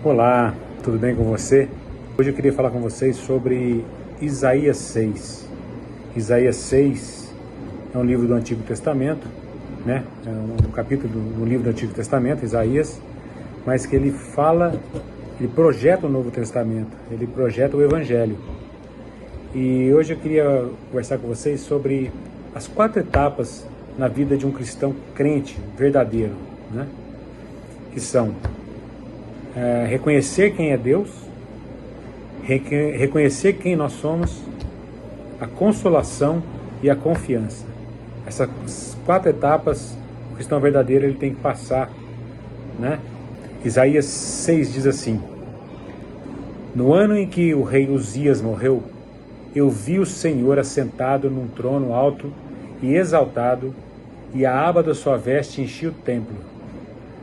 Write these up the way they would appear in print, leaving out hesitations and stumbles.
Olá, tudo bem com você? Hoje eu queria falar com vocês sobre Isaías 6. Isaías 6 é um livro do Antigo Testamento, né? É um capítulo do livro do Antigo Testamento, Isaías, mas que ele projeta o Novo Testamento, ele projeta o Evangelho. E hoje eu queria conversar com vocês sobre as 4 etapas na vida de um cristão crente verdadeiro, né? Que são reconhecer quem é Deus, reconhecer quem nós somos, a consolação e a confiança. Essas 4 etapas o cristão verdadeiro ele tem que passar, né? Isaías 6 diz assim: No ano em que o rei Uzias morreu, eu vi o Senhor assentado num trono alto e exaltado, e a aba da sua veste enchia o templo.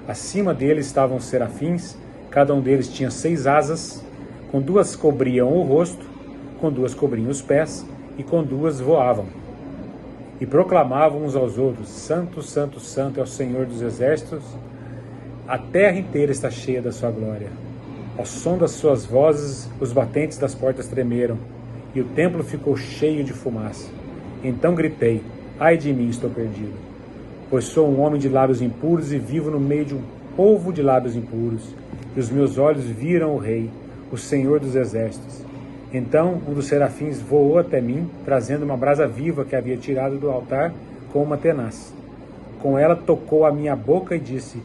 Acima dele estavam os serafins, cada um deles tinha 6 asas, com 2 cobriam o rosto, com 2 cobriam os pés, e com 2 voavam. E proclamavam uns aos outros: Santo, Santo, Santo é o Senhor dos exércitos, a terra inteira está cheia da sua glória. Ao som das suas vozes, os batentes das portas tremeram, e o templo ficou cheio de fumaça. Então gritei: Ai de mim, estou perdido, pois sou um homem de lábios impuros e vivo no meio de um povo de lábios impuros, e os meus olhos viram o Rei, o Senhor dos exércitos. Então um dos serafins voou até mim, trazendo uma brasa viva que havia tirado do altar com uma tenaz. Com ela tocou a minha boca e disse: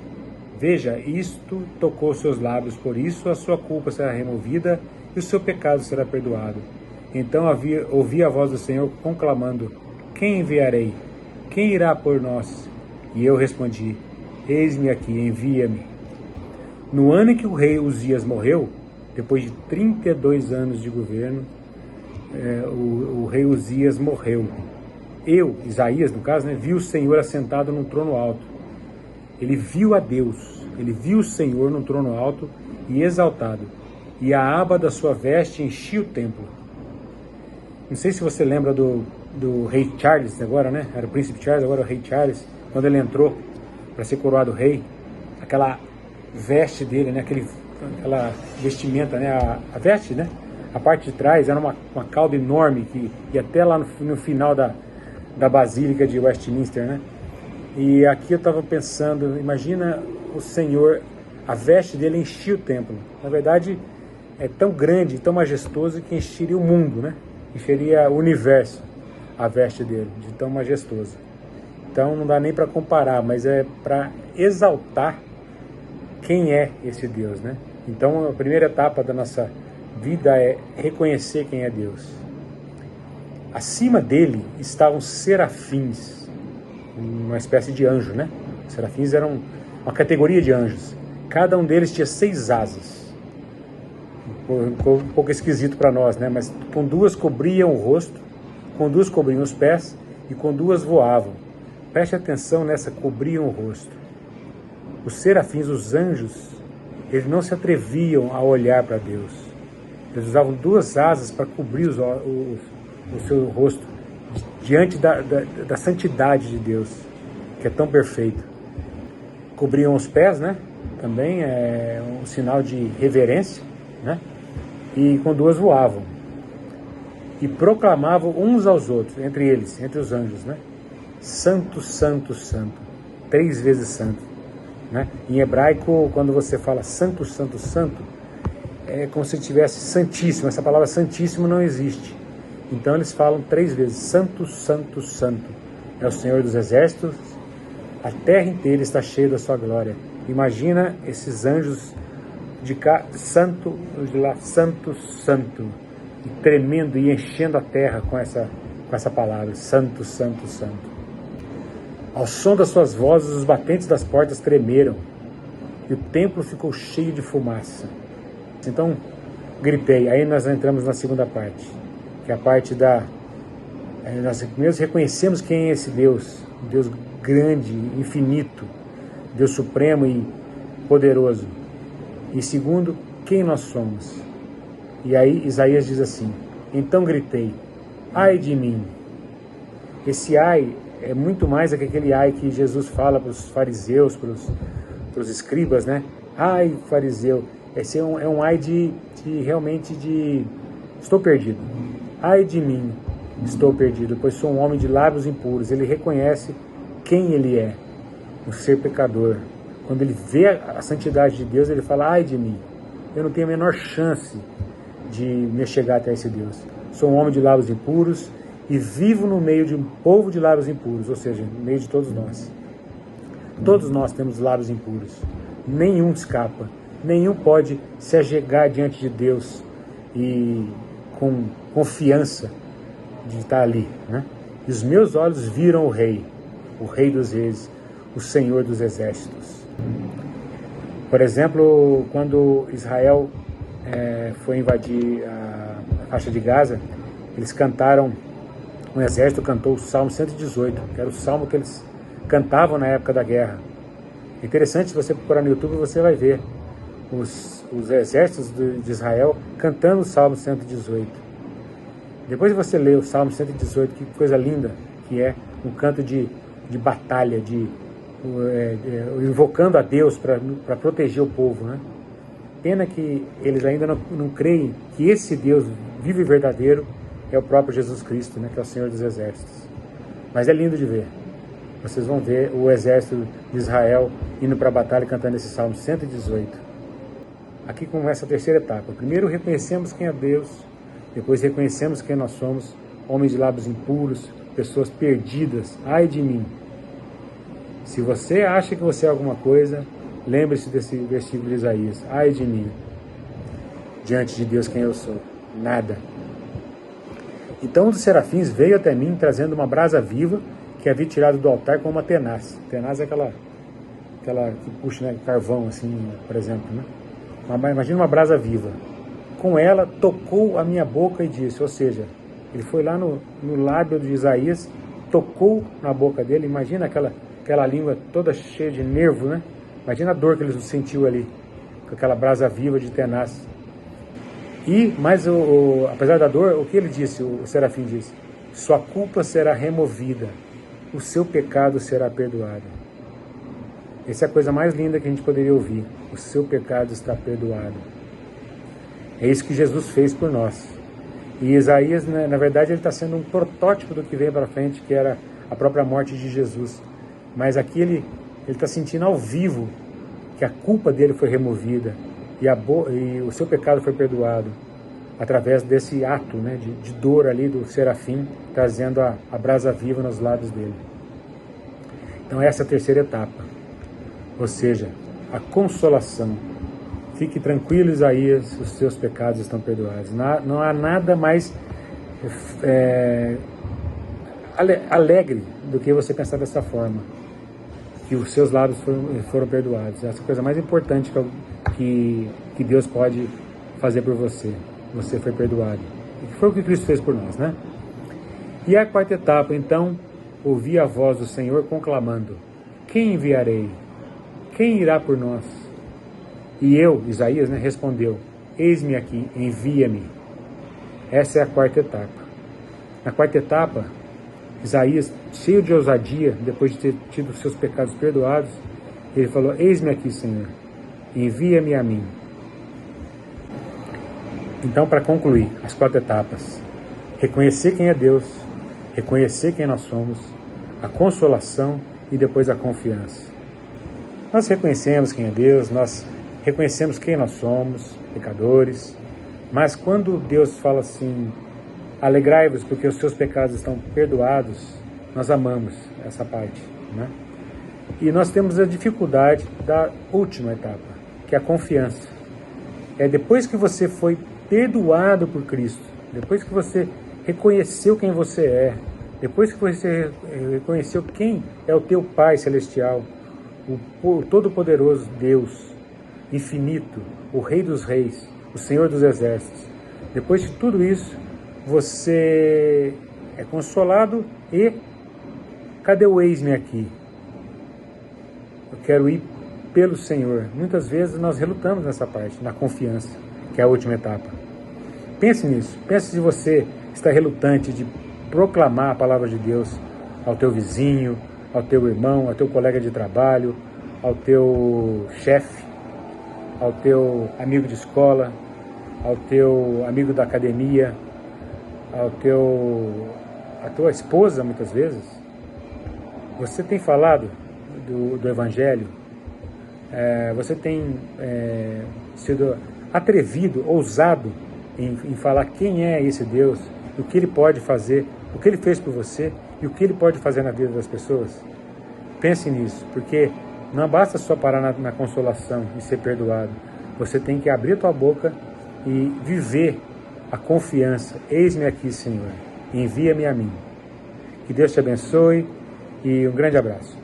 Veja, isto tocou seus lábios, por isso a sua culpa será removida e o seu pecado será perdoado. Então ouvi a voz do Senhor conclamando: Quem enviarei? Quem irá por nós? E eu respondi: Eis-me aqui, envia-me. No ano em que o rei Uzias morreu, depois de 32 anos de governo, o rei Uzias morreu. Eu, Isaías no caso, vi o Senhor assentado num trono alto. Ele viu a Deus, ele viu o Senhor num trono alto e exaltado, e a aba da sua veste enchia o templo. Não sei se você lembra do rei Charles agora, né? Era o príncipe Charles, agora o rei Charles, quando ele entrou para ser coroado rei, aquela veste dele, né? Aquela vestimenta, né? A veste, né? A parte de trás era uma cauda enorme que ia até lá no final da Basílica de Westminster, né? E aqui eu estava pensando, imagina o Senhor, a veste dele enchia o templo. Na verdade, é tão grande, tão majestoso que encheria o mundo, né? Encheria o universo, a veste dele, de tão majestoso. Então não dá nem para comparar, mas é para exaltar quem é esse Deus, né? Então a primeira etapa da nossa vida é reconhecer quem é Deus. Acima dele estavam serafins, uma espécie de anjo, né? Os serafins eram uma categoria de anjos. Cada um deles tinha 6 asas. Ficou um pouco esquisito para nós, né? Mas com 2 cobriam o rosto, com 2 cobriam os pés e com 2 voavam. Preste atenção nessa: cobriam o rosto. Os serafins, os anjos, eles não se atreviam a olhar para Deus. Eles usavam 2 asas para cobrir o seu rosto diante da santidade de Deus, que é tão perfeito. Cobriam os pés, né? Também é um sinal de reverência, né? E com 2 voavam. E proclamavam uns aos outros, entre eles, entre os anjos, né? Santo, Santo, Santo. 3 vezes santo, né? Em hebraico, quando você fala Santo, Santo, Santo, é como se tivesse santíssimo. Essa palavra santíssimo não existe. Então eles falam 3 vezes: Santo, Santo, Santo é o Senhor dos exércitos, a terra inteira está cheia da sua glória. Imagina esses anjos de cá, santo, de lá, santo, santo, e tremendo e enchendo a terra com essa palavra: Santo, Santo, Santo. Ao som das suas vozes, os batentes das portas tremeram, e o templo ficou cheio de fumaça. Então gritei. Aí nós entramos na segunda parte, que é a parte nós primeiro reconhecemos quem é esse Deus, um Deus grande, infinito, Deus supremo e poderoso. E segundo, quem nós somos. E aí Isaías diz assim: Então gritei: Ai de mim. Esse ai é muito mais do que aquele ai que Jesus fala para os fariseus, para os escribas, né? Ai, fariseu. Esse é um ai realmente de estou perdido. Ai de mim, estou perdido, pois sou um homem de lábios impuros. Ele reconhece quem ele é, um ser pecador. Quando ele vê a santidade de Deus, ele fala, ai de mim, eu não tenho a menor chance de me chegar até esse Deus. Sou um homem de lábios impuros e vivo no meio de um povo de lábios impuros, ou seja, no meio de todos nós. Todos nós temos lábios impuros. Nenhum escapa. Nenhum pode se achegar diante de Deus e com confiança de estar ali, né? E os meus olhos viram o Rei dos Reis, o Senhor dos Exércitos. Por exemplo, quando Israel foi invadir a faixa de Gaza, eles cantaram, o exército cantou o Salmo 118, que era o salmo que eles cantavam na época da guerra. É interessante, se você procurar no YouTube, você vai ver os exércitos de Israel cantando o Salmo 118. Depois de você ler o Salmo 118, que coisa linda que é, um canto de batalha, invocando a Deus para proteger o povo, né? Pena que eles ainda não creem que esse Deus vivo e verdadeiro é o próprio Jesus Cristo, né? Que é o Senhor dos Exércitos. Mas é lindo de ver. Vocês vão ver o exército de Israel indo para a batalha cantando esse Salmo 118. Aqui começa a terceira etapa. Primeiro reconhecemos quem é Deus, depois reconhecemos quem nós somos, homens de lábios impuros, pessoas perdidas. Ai de mim! Se você acha que você é alguma coisa, lembre-se desse versículo de Isaías. Ai de mim! Diante de Deus quem eu sou? Nada. Então um dos serafins veio até mim trazendo uma brasa viva que havia tirado do altar com uma tenaz. Tenaz é aquela que puxa, né, carvão, assim, por exemplo, né? Imagina uma brasa viva. Com ela tocou a minha boca e disse, ou seja, ele foi lá no lábio de Isaías, tocou na boca dele. Imagina aquela língua toda cheia de nervo, né? Imagina a dor que ele sentiu ali, com aquela brasa viva de tenaz. Mas apesar da dor, o que ele disse, o serafim disse? Sua culpa será removida, o seu pecado será perdoado. Essa é a coisa mais linda que a gente poderia ouvir. O seu pecado está perdoado. É isso que Jesus fez por nós. E Isaías, né, na verdade, ele está sendo um protótipo do que vem para frente, que era a própria morte de Jesus. Mas aqui ele está sentindo ao vivo que a culpa dele foi removida e o seu pecado foi perdoado através desse ato, né, de dor ali do serafim, trazendo a brasa viva nos lábios dele. Então essa é a terceira etapa. Ou seja, a consolação. Fique tranquilo, Isaías, os seus pecados estão perdoados. Não há nada mais alegre do que você pensar dessa forma, que os seus lábios foram perdoados. Essa é a coisa mais importante que Deus pode fazer por você. Você foi perdoado. E foi o que Cristo fez por nós, né? E a quarta etapa, então, ouvi a voz do Senhor conclamando, quem enviarei? Quem irá por nós? E eu, Isaías, né, respondeu, eis-me aqui, envia-me. Essa é a quarta etapa. Na quarta etapa, Isaías, cheio de ousadia, depois de ter tido seus pecados perdoados, ele falou, eis-me aqui, Senhor, envia-me a mim. Então, para concluir, as quatro etapas, reconhecer quem é Deus, reconhecer quem nós somos, a consolação e depois a confiança. Nós reconhecemos quem é Deus, nós reconhecemos quem nós somos, pecadores, mas quando Deus fala assim, alegrai-vos porque os seus pecados estão perdoados, nós amamos essa parte, né? E nós temos a dificuldade da última etapa, que é a confiança. É depois que você foi perdoado por Cristo, depois que você reconheceu quem você é, depois que você reconheceu quem é o teu Pai Celestial, o Todo-Poderoso Deus, infinito, o Rei dos Reis, o Senhor dos Exércitos. Depois de tudo isso, você é consolado e cadê o eis-me aqui? Eu quero ir pelo Senhor. Muitas vezes nós relutamos nessa parte, na confiança, que é a última etapa. Pense nisso. Pense se você está relutante de proclamar a palavra de Deus ao teu vizinho, ao teu irmão, ao teu colega de trabalho, ao teu chefe, ao teu amigo de escola, ao teu amigo da academia, à tua esposa, muitas vezes. Você tem falado do Evangelho, você tem sido atrevido, ousado em falar quem é esse Deus, o que Ele pode fazer, o que Ele fez por você e o que Ele pode fazer na vida das pessoas? Pense nisso, porque não basta só parar na consolação e ser perdoado. Você tem que abrir a tua boca e viver a confiança. Eis-me aqui, Senhor, envia-me a mim. Que Deus te abençoe e um grande abraço.